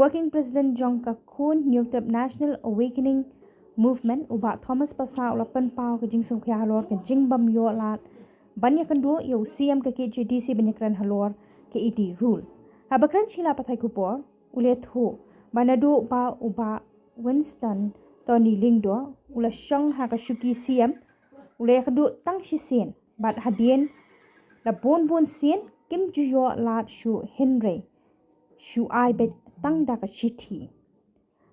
Working President John Kakun nyuktab National Awakening Movement ubah Thomas Pasau lapan pau ke jing sungkya halor ke jing bam yo lat banyak kendu yo CM ke JDC banyak kran halor ke ID rule. Habakran chila patai kupor ulet ho banadu ba ubah Winston Tony Lingdo ula syong ha ka syuki CM ula kedu tang sisen bat habien la bon sien kim juyo lat shu Henry shu ai bet tang da ka chiti.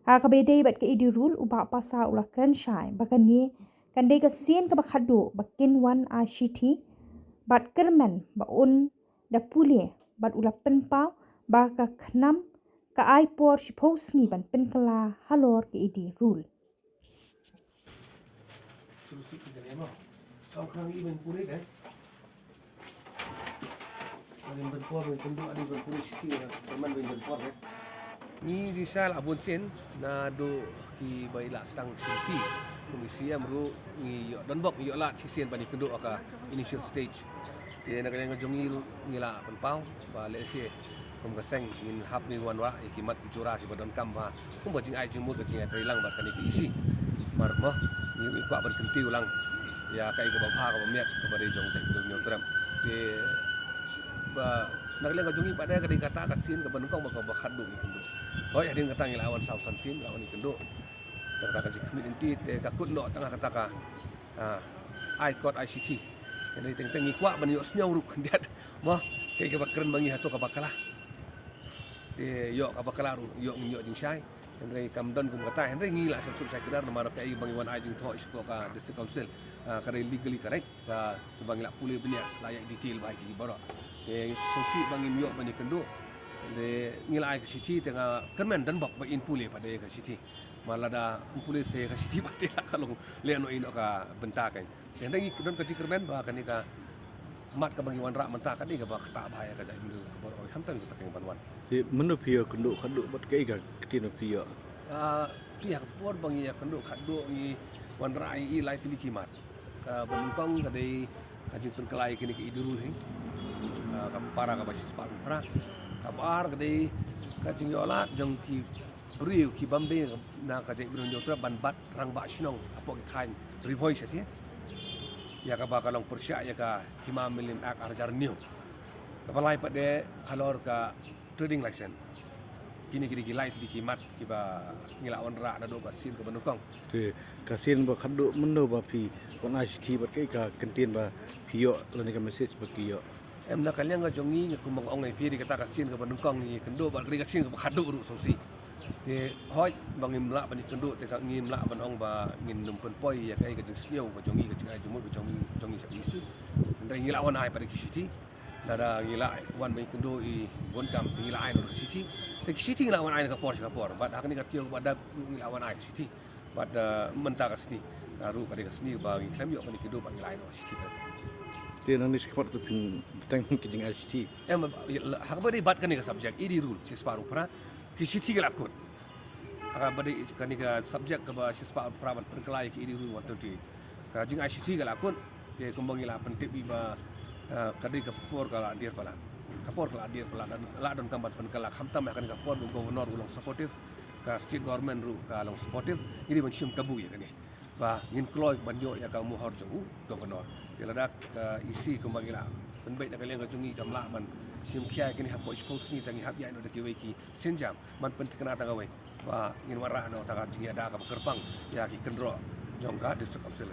Kabedai bat ke idi rule ubah pasal ulah kran syai bakan ni kandai ka sien ka bakhadu bakin wan a shiti bat kerman ba un da pule bat ulah penpau ba ka khnam ka ai por shipos ni ban penkala halor ke idi rule. Solusi kita ni mah. Kau kang iben pule kan? Ada berkuar bentuk ada berpule sih, teman berkuar kan? Ni di sal abon sen na do ki baila stang city komisi amru ni yo don bok yo la sisen bani kendo aka initial stage ti na kanya jongi ni la penpau ba le se kom gaseng in hap ni wan wa ikimat icura ki badon kam ba kum ba jing ai jing mu ka jing ai lang ba kan ki isi mar mo ni kwa ban kenti ulang ya kai ka ba pha ka ba miat ka ba re jong tek do nyon tram ti ba nakalian ka jongi pada ka kata kasin ka ban kong ba ka ba khadu ikendo oh ya dia kata ngelawan sausan sin lawan ikendo kata ka jikmit inti te ka kutno tengah kata ka I code ICT jadi teng ngikwa ban yo snyaw ruk diat mah kai ka bakren mangi hatu ka bakala te yo ka bakala ru yo jing sai Henry kamdon kum kata Henry ngila satu saya kedar nama kai bangi wan ajing tho ispo ka district council ka legally correct ka bangi la pule benya layak detail bai ki baro te sosi bangi yo bani kendo de ngila ai ke city tengah kermen dan bak in pule pada ke city malada pule se ke city pati la kalau leno ino ka bentakan dan ngi don ke kermen ba kan ka mat ka bangi wan ra menta kan ni ka ba ta bahaya ka jai dulu bor oi kham tan pateng banwan di menu pio kendo khadu bat kai ka tin pio pihak bor bangi ya kendo khadu ni wan ra i lai tili kimat ka benukong ka dei ka jing kelai kini ke idurul he ka para ka basis paru pra kabar gede kacing yola jong ki beriu ki bambe na kajai brun yotra ban bat rang ba shinong apo ki thain rivoi sathi ya ka ba kalong persya ya ka hima milim ak arjar new ka balai pade halor ka trading license kini ki light di kimat ki ba ngilawan ra na do ka sin ka banukong te kasin ba khadu menu ba pi kon ICT bat kai ka kentin ba pio lani ka message ba pio em nak kalian ngah jongi kumbang ong ai piri kata kasin ke banungkong ni kendo bal kri kasin ke khadu ru sosi te hoi bang imla bani kendo te ka ngim la ban ong ba ngin num pen poi ya kai ke jing sneu ke jongi ke jing ai jumu ke jongi sa isu ndai ngila wan ai pada kiti dada ngila wan bani kendo I bon kam ngila ai no city te city ngila wan ai ka por bat hakni ka tio bada ngila wan ai city bad menta ka city ru ka de sni ba ngi klem yo bani kendo ba ngila ai no city te nang ni skot tu pin tang ki jing ICT em hakbari bat kan ka subject idi rule sis paru pra ki city ka lakut hakbari kan ka subject ka ba sis paru pra ban perkelai ki idi rule 120 ka jing ICT ka lakut te kumbang ila pentip ba kadi ka por ka dir pala kapor ka dir pala dan la don kambat pen kala khamtam kan ka por governor ulong supportive ka state government ru ka long supportive ini ban shim kabu ya kan ba ngin kloy banyo ya ka mu hor jongu governor keladak isi kumbang ila penbaik nak kalian kajungi kamla man sim khia kini hapo expose ni tangi hab ya no de kiweki senjam man pen kena ta gawe ba ngin wara no ta jingi ada ka kerpang ya ki kendro jongka district council